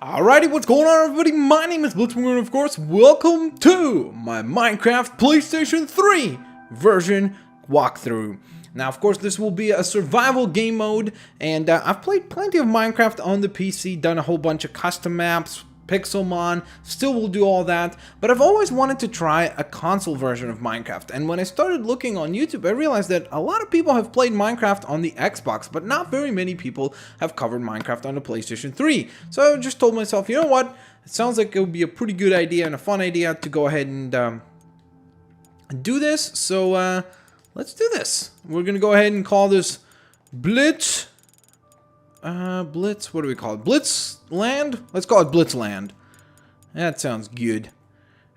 Alrighty, what's going on, everybody? My name is Blitzwinger, and of course, welcome to my Minecraft PlayStation 3 version walkthrough. Now, of course, this will be a survival game mode, and I've played plenty of Minecraft on the PC, done a whole bunch of custom maps, Pixelmon, still will do all that, but I've always wanted to try a console version of Minecraft, and when I started looking on YouTube, I realized that a lot of people have played Minecraft on the Xbox, but not very many people have covered Minecraft on the PlayStation 3. So I just told myself, you know what, it sounds like it would be a pretty good idea and a fun idea to go ahead and do this, so let's do this. We're gonna go ahead and call this Blitz, what do we call it? Blitzland? Let's call it Blitzland. That sounds good.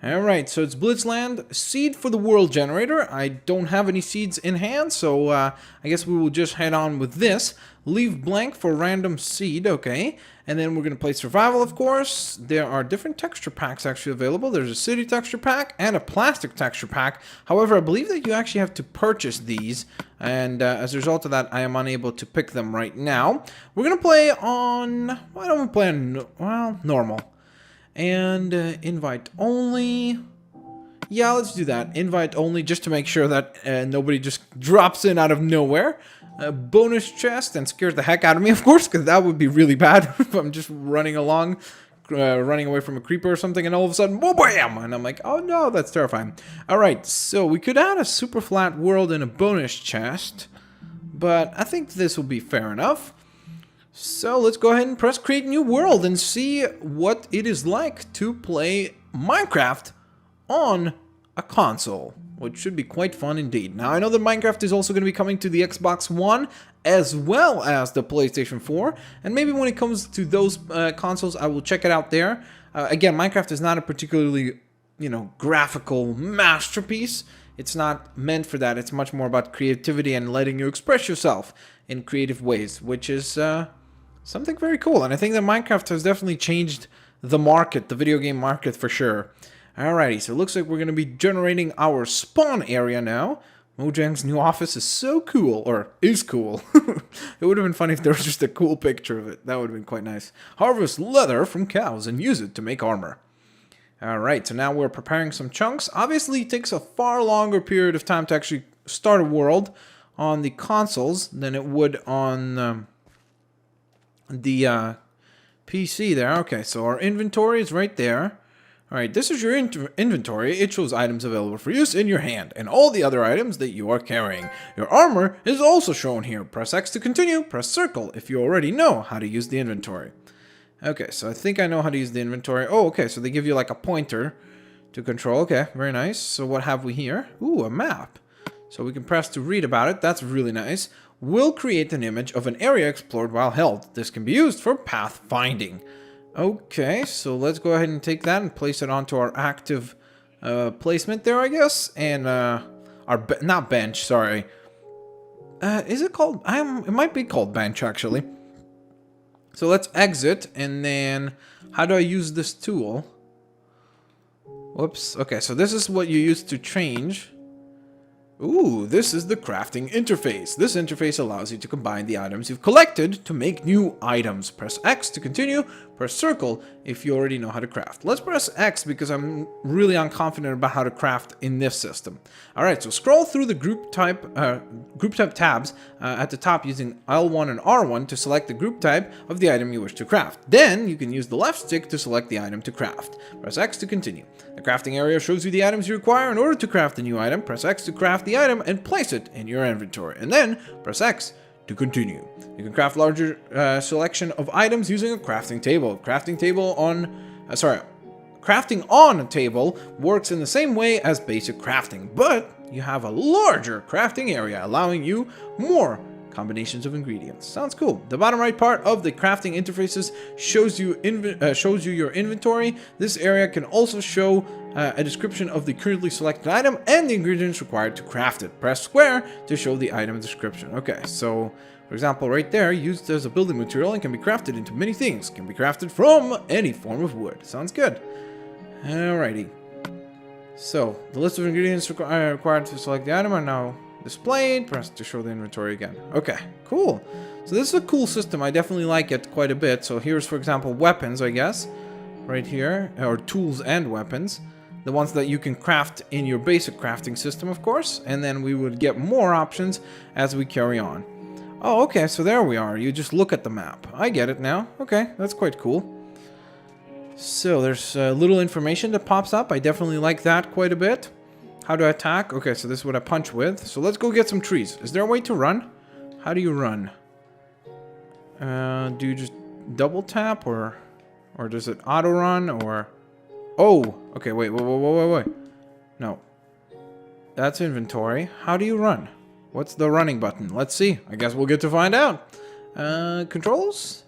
Alright, so it's Blitzland. Seed for the world generator. I don't have any seeds in hand, so I guess we will just head on with this. Leave blank for random seed, okay. And then we're going to play survival, of course. There are different texture packs actually available. There's a city texture pack and a plastic texture pack. However, I believe that you actually have to purchase these. And as a result of that, I am unable to pick them right now. We're going to play on... Why don't we play on... Well, normal. And invite only. Yeah, let's do that. Invite only, just to make sure that nobody just drops in out of nowhere. Bonus chest and scares the heck out of me, of course, because that would be really bad if I'm just running along, running away from a creeper or something, and all of a sudden, boom, bam! And I'm like, oh no, that's terrifying. Alright, so we could add a super flat world and a bonus chest, but I think this will be fair enough. So let's go ahead and press create new world and see what it is like to play Minecraft on a console, which should be quite fun indeed. Now I know that Minecraft is also going to be coming to the Xbox One as well as the PlayStation 4, and maybe when it comes to those consoles I will check it out there. Again, Minecraft is not a particularly, graphical masterpiece. It's not meant for that. It's much more about creativity and letting you express yourself in creative ways, which is something very cool, and I think that Minecraft has definitely changed the market, the video game market for sure. Alrighty, so it looks like we're going to be generating our spawn area now. Mojang's new office is so cool, or is cool. It would have been funny if there was just a cool picture of it. That would have been quite nice. Harvest leather from cows and use it to make armor. Alright, so now we're preparing some chunks. Obviously, it takes a far longer period of time to actually start a world on the consoles than it would on the PC there. Okay, so our inventory is right there. Alright, this is your inventory. It shows items available for use in your hand and all the other items that you are carrying. Your armor is also shown here. Press X to continue. Press circle if you already know how to use the inventory. Okay, so I think I know how to use the inventory. Oh, okay, so they give you like a pointer to control. Okay, very nice. So what have we here? Ooh, a map. So we can press to read about it. That's really nice. Will create an image of an area explored while held. This can be used for path finding. Okay, so let's go ahead and take that and place it onto our active placement there, I guess. And not bench, sorry. Is it called? It might be called bench, actually. So let's exit, and then how do I use this tool? Whoops. Okay, so this is what you use to change. Ooh, this is the crafting interface. This interface allows you to combine the items you've collected to make new items. Press X to continue. Press circle if you already know how to craft. Let's press X because I'm really unconfident about how to craft in this system. Alright, so scroll through the group type tabs at the top using L1 and R1 to select the group type of the item you wish to craft. Then you can use the left stick to select the item to craft. Press X to continue. The crafting area shows you the items you require in order to craft the new item. Press X to craft the item and place it in your inventory. And then press X to continue. You can craft larger selection of items using a crafting table. Crafting on a table works in the same way as basic crafting, but you have a larger crafting area, allowing you more combinations of ingredients. Sounds cool. The bottom right part of the crafting interfaces shows you your inventory. This area can also show a description of the currently selected item and the ingredients required to craft it. Press square to show the item description. Okay, so for example, right there, used as a building material and can be crafted into many things. Can be crafted from any form of wood. Sounds good. Alrighty. So the list of ingredients required to select the item are now displayed. Press to show the inventory again. Okay, cool. So this is a cool system. I definitely like it quite a bit. So here's, for example, weapons, I guess. Right here. Or tools and weapons. The ones that you can craft in your basic crafting system, of course. And then we would get more options as we carry on. Oh, okay. So there we are. You just look at the map. I get it now. Okay. That's quite cool. So there's little information that pops up. I definitely like that quite a bit. How to attack? Okay, so this is what I punch with. So let's go get some trees. Is there a way to run? How do you run? Do you just double tap or does it auto run or? Oh, okay. Wait. No, that's inventory. How do you run? What's the running button? Let's see. I guess we'll get to find out. Controls.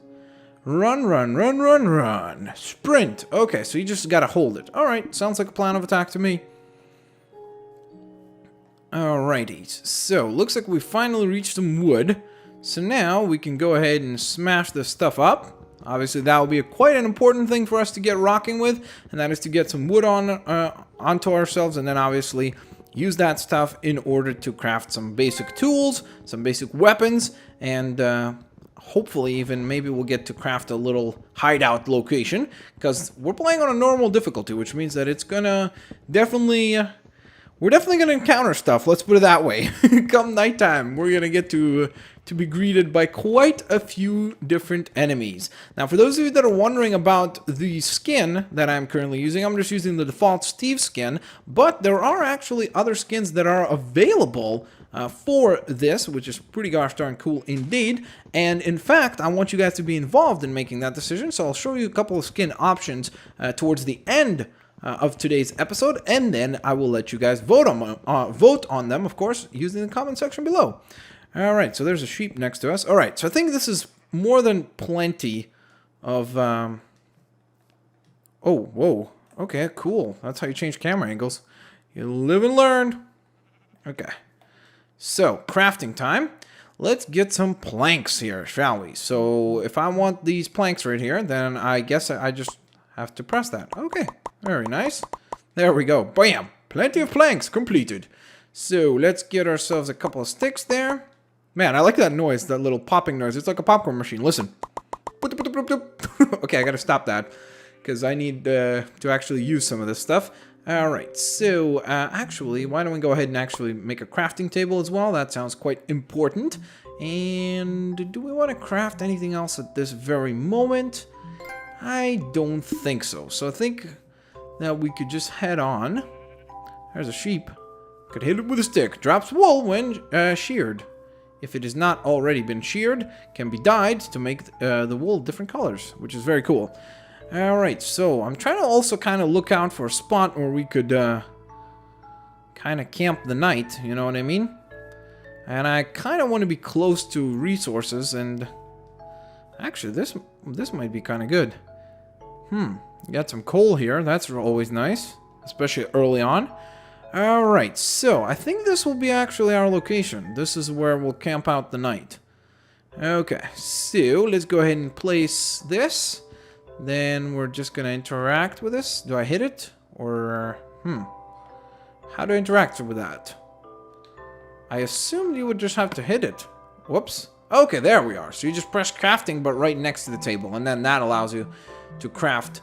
Run. Sprint. Okay, so you just gotta hold it. Alright, sounds like a plan of attack to me. Alrighty, so looks like we finally reached some wood. So now we can go ahead and smash this stuff up. Obviously that will be quite an important thing for us to get rocking with. And that is to get some wood onto ourselves and then obviously use that stuff in order to craft some basic tools, some basic weapons, and hopefully even maybe we'll get to craft a little hideout location, because we're playing on a normal difficulty, which means that it's gonna definitely we're definitely gonna encounter stuff, let's put it that way. Come nighttime, we're gonna get to be greeted by quite a few different enemies. Now, for those of you that are wondering about the skin that I'm currently using, I'm just using the default Steve skin, but there are actually other skins that are available for this, which is pretty gosh darn cool indeed. And in fact, I want you guys to be involved in making that decision, so I'll show you a couple of skin options towards the end of today's episode, and then I will let you guys vote on them, of course, using the comment section below. Alright, so there's a sheep next to us. Alright, so I think this is more than plenty of... Oh, whoa. Okay, cool. That's how you change camera angles. You live and learn. Okay. So, crafting time. Let's get some planks here, shall we? So, if I want these planks right here, then I guess I just have to press that. Okay, very nice. There we go. Bam! Plenty of planks completed. So, let's get ourselves a couple of sticks there. Man, I like that noise, that little popping noise. It's like a popcorn machine. Listen. Okay, I gotta stop that, because I need to actually use some of this stuff. Alright, so actually, why don't we go ahead and actually make a crafting table as well? That sounds quite important. And do we want to craft anything else at this very moment? I don't think so. So I think that we could just head on. There's a sheep. Could hit it with a stick. Drops wool when sheared. If it has not already been sheared, can be dyed to make the wool different colors, which is very cool. Alright, so I'm trying to also kind of look out for a spot where we could kind of camp the night, you know what I mean? And I kind of want to be close to resources, and actually this might be kind of good. Got some coal here, that's always nice, especially early on. Alright, so I think this will be actually our location. This is where we'll camp out the night. Okay, so let's go ahead and place this. Then we're just gonna interact with this. Do I hit it? Or, how do I interact with that? I assumed you would just have to hit it. Whoops. Okay, there we are. So you just press crafting, but right next to the table. And then that allows you to craft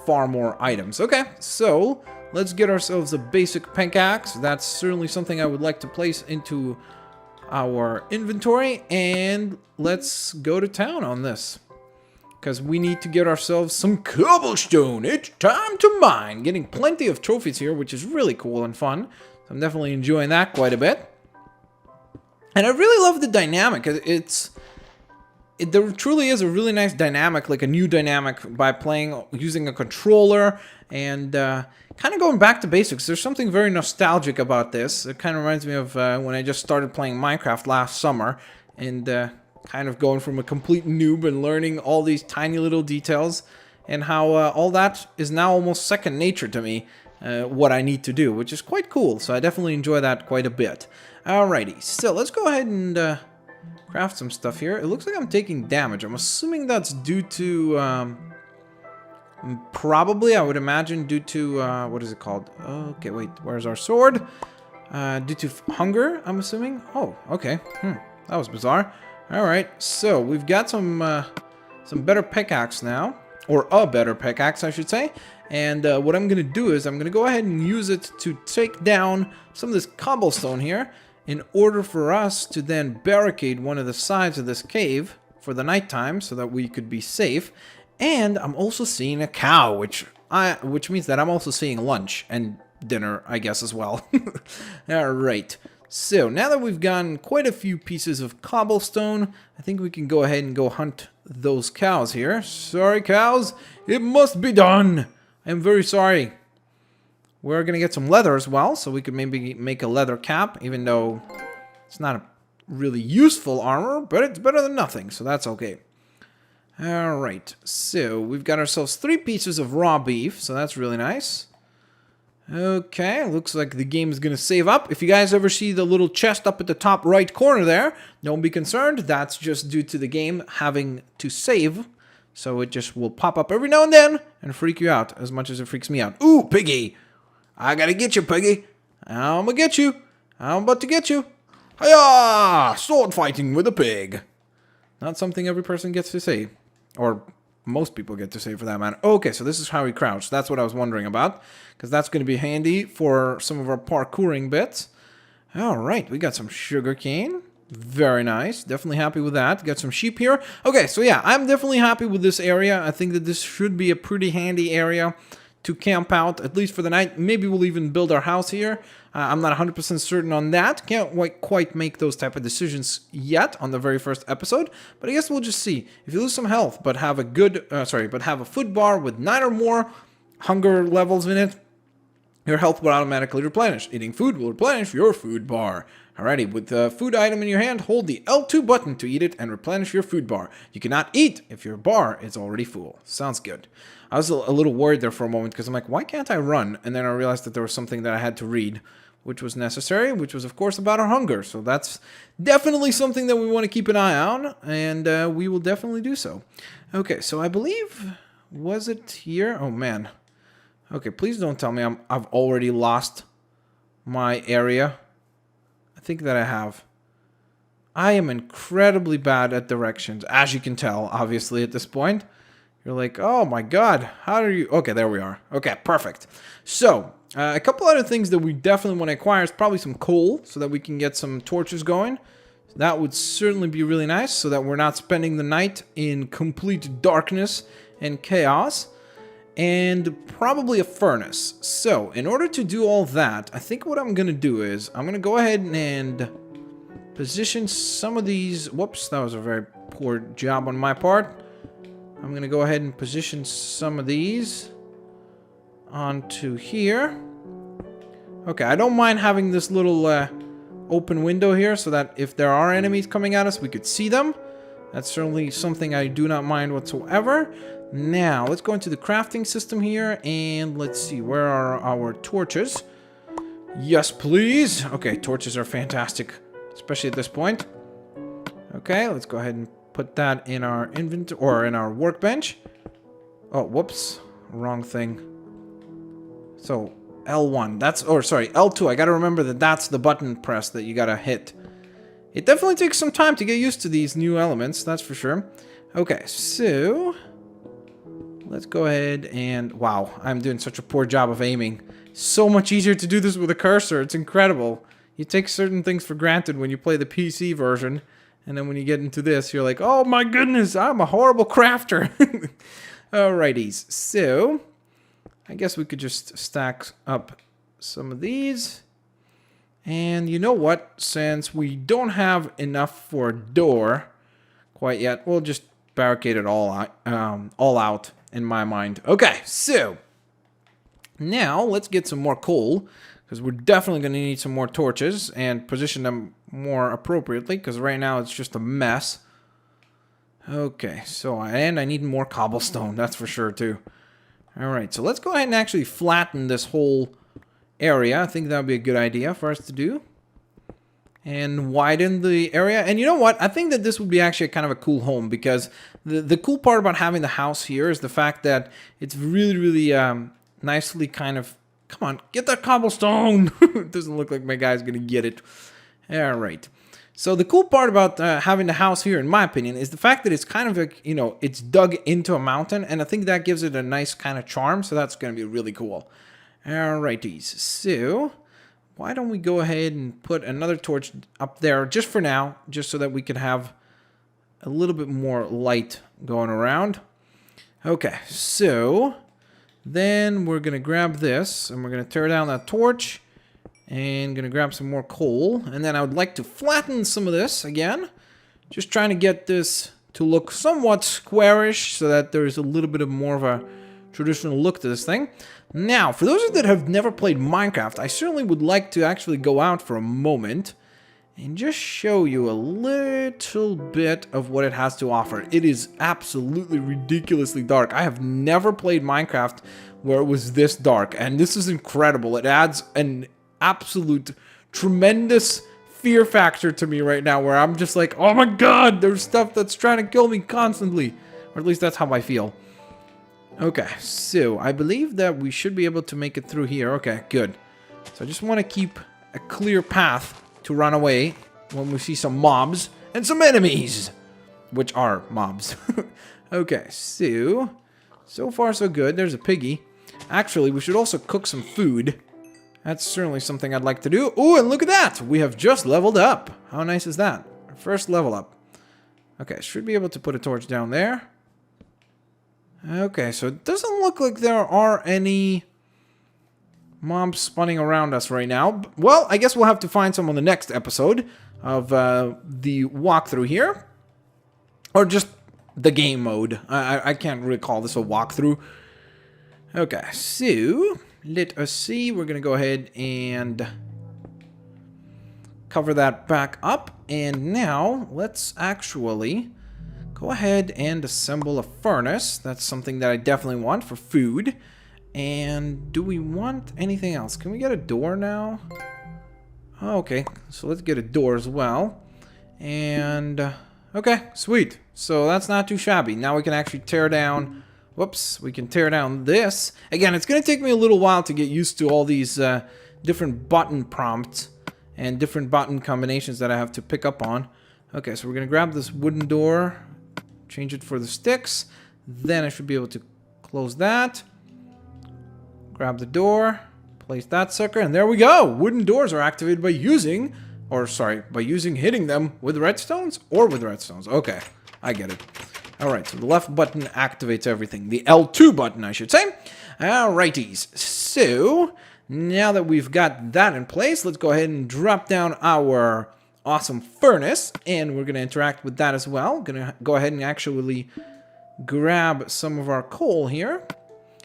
far more items. Okay, so let's get ourselves a basic pickaxe. That's certainly something I would like to place into our inventory. And let's go to town on this, because we need to get ourselves some cobblestone. It's time to mine. Getting plenty of trophies here, which is really cool and fun. So I'm definitely enjoying that quite a bit. And I really love the dynamic. There truly is a really nice dynamic, like a new dynamic by playing using a controller and kind of going back to basics. There's something very nostalgic about this. It kind of reminds me of when I just started playing Minecraft last summer, and kind of going from a complete noob and learning all these tiny little details, and how all that is now almost second nature to me, what I need to do, which is quite cool. So I definitely enjoy that quite a bit. Alrighty, so let's go ahead and craft some stuff here. It looks like I'm taking damage. I'm assuming that's due to, probably, I would imagine, due to, what is it called? Okay, wait, where's our sword? Due to hunger, I'm assuming? Oh, okay. That was bizarre. Alright, so we've got some better pickaxe now. Or a better pickaxe, I should say. And what I'm going to do is I'm going to go ahead and use it to take down some of this cobblestone here in order for us to then barricade one of the sides of this cave for the nighttime so that we could be safe. And I'm also seeing a cow, which means that I'm also seeing lunch and dinner, I guess, as well. Alright. So, now that we've gotten quite a few pieces of cobblestone, I think we can go ahead and go hunt those cows here. Sorry, cows. It must be done. I'm very sorry. We're going to get some leather as well, so we could maybe make a leather cap, even though it's not a really useful armor, but it's better than nothing, so that's okay. Alright, so we've got ourselves 3 pieces of raw beef, so that's really nice. Okay, looks like the game is going to save up. If you guys ever see the little chest up at the top right corner there, don't be concerned. That's just due to the game having to save. So it just will pop up every now and then and freak you out as much as it freaks me out. Ooh, piggy! I gotta get you, piggy. I'm gonna get you. I'm about to get you. Hiya! Sword fighting with a pig. Not something every person gets to say. Or most people get to say for that matter. Okay, so this is how we crouch. That's what I was wondering about. Because that's going to be handy for some of our parkouring bits. Alright, we got some sugar cane. Very nice. Definitely happy with that. Got some sheep here. Okay, so yeah, I'm definitely happy with this area. I think that this should be a pretty handy area to camp out, at least for the night. Maybe we'll even build our house here. I'm not 100% certain on that. Can't quite make those type of decisions yet on the very first episode. But I guess we'll just see. If you lose some health, but have a good, but have a food bar with 9 or more hunger levels in it, your health will automatically replenish. Eating food will replenish your food bar. Alrighty, with the food item in your hand, hold the L2 button to eat it and replenish your food bar. You cannot eat if your bar is already full. Sounds good. I was a little worried there for a moment because I'm like, why can't I run? And then I realized that there was something that I had to read, which was necessary, which was, of course, about our hunger. So that's definitely something that we want to keep an eye on, and we will definitely do so. Okay, so I believe, was it here? Oh, man. Okay, please don't tell me I've already lost my area. I think that I have. I am incredibly bad at directions, as you can tell, obviously, at this point. You're like, oh my god, how do you... Okay, there we are. Okay, perfect. So, a couple other things that we definitely want to acquire is probably some coal, so that we can get some torches going. That would certainly be really nice, so that we're not spending the night in complete darkness and chaos. And probably a furnace. So, in order to do all that, I think what I'm going to do is, I'm going to go ahead and position some of these... Whoops, that was a very poor job on my part. I'm going to go ahead and position some of these onto here. Okay, I don't mind having this little open window here so that if there are enemies coming at us, we could see them. That's certainly something I do not mind whatsoever. Now, let's go into the crafting system here, and let's see, where are our torches? Yes, please! Okay, torches are fantastic, especially at this point. Okay, let's go ahead and put that in our inventory, or in our workbench. Oh, whoops, wrong thing. So, L1, that's, or sorry, L2, I gotta remember that that's the button press that you gotta hit. It definitely takes some time to get used to these new elements, that's for sure. Okay, so... let's go ahead and... Wow, I'm doing such a poor job of aiming. So much easier to do this with a cursor. It's incredible. You take certain things for granted when you play the PC version. And then when you get into this, you're like, oh my goodness, I'm a horrible crafter. Alrighties, so... I guess we could just stack up some of these. And you know what? Since we don't have enough for a door quite yet, we'll just barricade it all out. In my mind. Okay, so now let's get some more coal because we're definitely going to need some more torches and position them more appropriately because right now it's just a mess. Okay, so I need more cobblestone, that's for sure too. Alright, so let's go ahead and actually flatten this whole area. I think that would be a good idea for us to do. And widen the area. And you know what? I think that this would be actually kind of a cool home because the cool part about having the house here is the fact that it's really, really nicely kind of... Come on, get that cobblestone! It doesn't look like my guy's going to get it. Alright. So the cool part about having the house here, in my opinion, is the fact that it's kind of like, you know, it's dug into a mountain, and I think that gives it a nice kind of charm, so that's going to be really cool. Alrighties, so why don't we go ahead and put another torch up there just for now, just so that we can have a little bit more light going around. Okay, so then we're going to grab this, and we're going to tear down that torch. And gonna grab some more coal. And then I would like to flatten some of this again. Just trying to get this to look somewhat squarish so that there's a little bit of more of a traditional look to this thing. Now, for those of you that have never played Minecraft, I certainly would like to actually go out for a moment and just show you a little bit of what it has to offer. It is absolutely ridiculously dark. I have never played Minecraft where it was this dark, and this is incredible. It adds an absolute tremendous fear factor to me right now, where I'm just like, oh my god, there's stuff that's trying to kill me constantly, or at least that's how I feel. Okay, so I believe that we should be able to make it through here. Okay, good. So I just want to keep a clear path to run away when we see some mobs and some enemies, which are mobs. Okay, so far so good. There's a piggy. Actually, we should also cook some food. That's certainly something I'd like to do. Oh, and look at that! We have just leveled up. How nice is that? Our first level up. Okay, should be able to put a torch down there. Okay, so it doesn't look like there are any mobs spawning around us right now. Well, I guess we'll have to find some on the next episode of the walkthrough here. Or just the game mode. I can't really call this a walkthrough. Okay, so let us see. We're going to go ahead and cover that back up. And now let's actually go ahead and assemble a furnace. That's something that I definitely want for food. And do we want anything else? Can we get a door now? Oh, okay, so let's get a door as well. And okay, sweet. So that's not too shabby. Now we can actually tear down... Whoops, we can tear down this. Again, it's going to take me a little while to get used to all these different button prompts and different button combinations that I have to pick up on. Okay, so we're going to grab this wooden door, change it for the sticks. Then I should be able to close that. Grab the door, place that sucker, and there we go! Wooden doors are activated by using, hitting them with redstones or with redstones. Okay, I get it. Alright, so the left button activates everything. The L2 button, I should say. Alrighties, so now that we've got that in place, let's go ahead and drop down our awesome furnace, and we're going to interact with that as well. Going to go ahead and actually grab some of our coal here.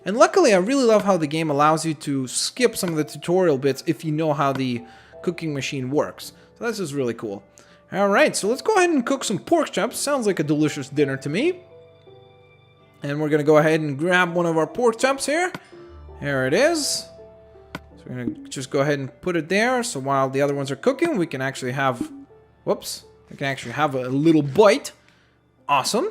And luckily, I really love how the game allows you to skip some of the tutorial bits if you know how the cooking machine works. So this is really cool. Alright, so let's go ahead and cook some pork chops. Sounds like a delicious dinner to me. And we're going to go ahead and grab one of our pork chops here. Here it is. So we're going to just go ahead and put it there. So while the other ones are cooking, we can actually have... Whoops. We can actually have a little bite. Awesome.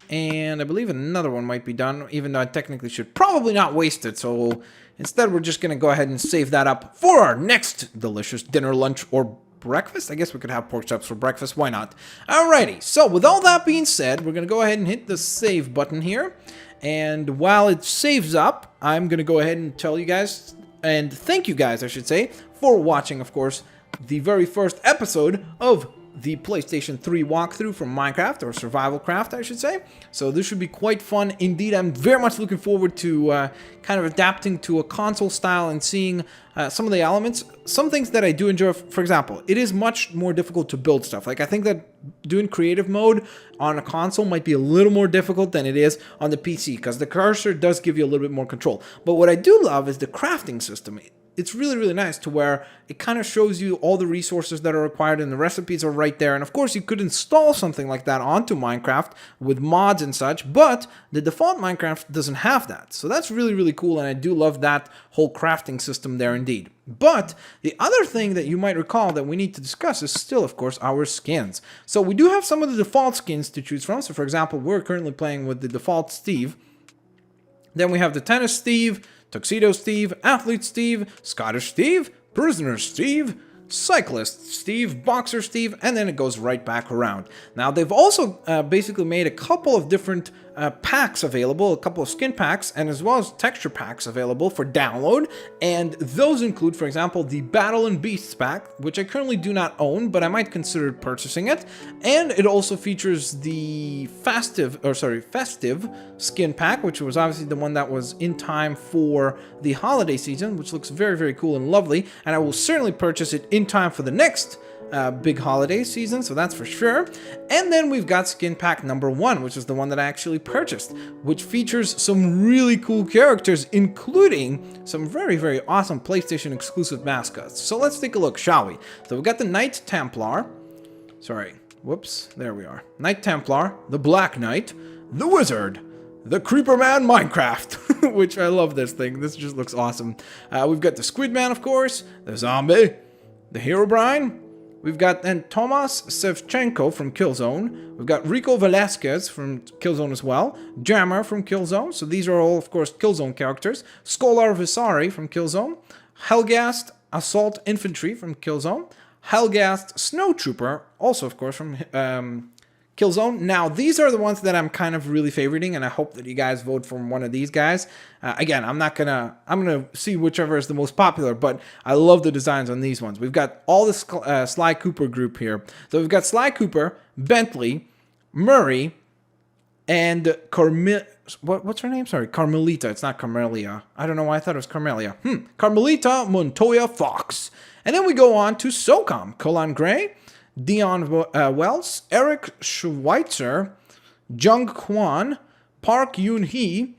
And I believe another one might be done, even though I technically should probably not waste it. So instead, we're just going to go ahead and save that up for our next delicious dinner, lunch, or breakfast? I guess we could have pork chops for breakfast. Why not? Alrighty. So with all that being said, we're going to go ahead and hit the save button here. And while it saves up, I'm going to go ahead and tell you guys, and thank you guys, I should say, for watching, of course, the very first episode of the PlayStation 3 walkthrough from Minecraft, or Survival Craft, I should say. So this should be quite fun indeed. I'm very much looking forward to kind of adapting to a console style and seeing some of the elements. Some things that I do enjoy, for example, it is much more difficult to build stuff. Like, I think that doing creative mode on a console might be a little more difficult than it is on the PC, because the cursor does give you a little bit more control. But what I do love is the crafting system. It's really, really nice to where it kind of shows you all the resources that are required and the recipes are right there. And of course, you could install something like that onto Minecraft with mods and such, but the default Minecraft doesn't have that. So that's really, really cool, and I do love that whole crafting system there indeed. But the other thing that you might recall that we need to discuss is still, of course, our skins. So we do have some of the default skins to choose from. So for example, we're currently playing with the default Steve. Then we have the Tennis Steve, Tuxedo Steve, Athlete Steve, Scottish Steve, Prisoner Steve, Cyclist Steve, Boxer Steve, and then it goes right back around. Now, they've also basically made a couple of different packs available, a couple of skin packs, and as well as texture packs available for download. And those include, for example, the Battle and Beasts pack, which I currently do not own, but I might consider purchasing it. And it also features the festive skin pack, which was obviously the one that was in time for the holiday season, which looks very, very cool and lovely. And I will certainly purchase it in time for the next big holiday season, so that's for sure. And then we've got skin pack number 1, which is the one that I actually purchased, which features some really cool characters, including some very, very awesome PlayStation exclusive mascots. So let's take a look, shall we? So we've got the Knight Templar. Sorry, whoops, there we are. Knight Templar, the Black Knight, the Wizard, the Creeper Man Minecraft, which I love this thing. This just looks awesome. We've got the Squid Man, of course, the Zombie, the Herobrine. We've got then Tomas Sevchenko from Killzone. We've got Rico Velasquez from Killzone as well. Jammer from Killzone. So these are all, of course, Killzone characters. Scholar Visari from Killzone. Helgast Assault Infantry from Killzone. Helgast Snowtrooper, also, of course, from Killzone. Now, these are the ones that I'm kind of really favoriting, and I hope that you guys vote for one of these guys. Again, I'm gonna see whichever is the most popular, but I love the designs on these ones. We've got all the Sly Cooper group here. So we've got Sly Cooper, Bentley, Murray, and what's her name? Sorry, Carmelita. It's not Carmelia. I don't know why I thought it was Carmelia. Carmelita Montoya Fox. And then we go on to SOCOM, Colin Gray, Dion Wells, Eric Schweitzer, Jung Kwan, Park Yoon-hee,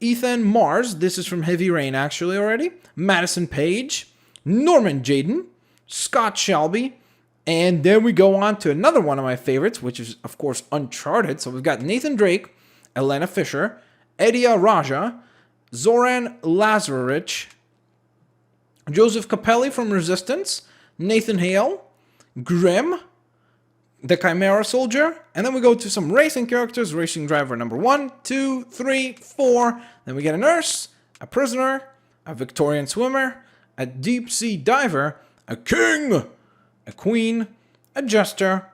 Ethan Mars, this is from Heavy Rain actually already, Madison Page, Norman Jaden, Scott Shelby, and then we go on to another one of my favorites, which is, of course, Uncharted. So we've got Nathan Drake, Elena Fisher, Edia Raja, Zoran Lazarevich, Joseph Capelli from Resistance, Nathan Hale, Grim, the Chimera Soldier, and then we go to some racing characters. Racing driver number 1, 2, 3, 4. Then we get a nurse, a prisoner, a Victorian swimmer, a deep sea diver, a king, a queen, a jester,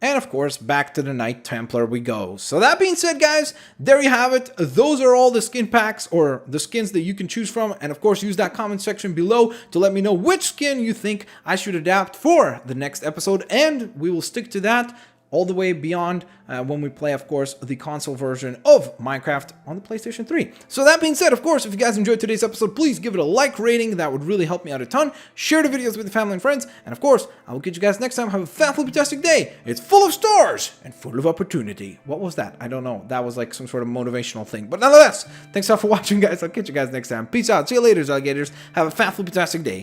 and of course, back to the Knight Templar we go. So that being said, guys, there you have it. Those are all the skin packs, or the skins that you can choose from. And of course, use that comment section below to let me know which skin you think I should adapt for the next episode. And we will stick to that all the way beyond when we play, of course, the console version of Minecraft on the PlayStation 3. So that being said, of course, if you guys enjoyed today's episode, please give it a like rating. That would really help me out a ton. Share the videos with your family and friends. And of course, I will catch you guys next time. Have a fantastic day. It's full of stars and full of opportunity. What was that? I don't know. That was like some sort of motivational thing. But nonetheless, thanks all for watching, guys. I'll catch you guys next time. Peace out. See you later, alligators. Have a fantastic day.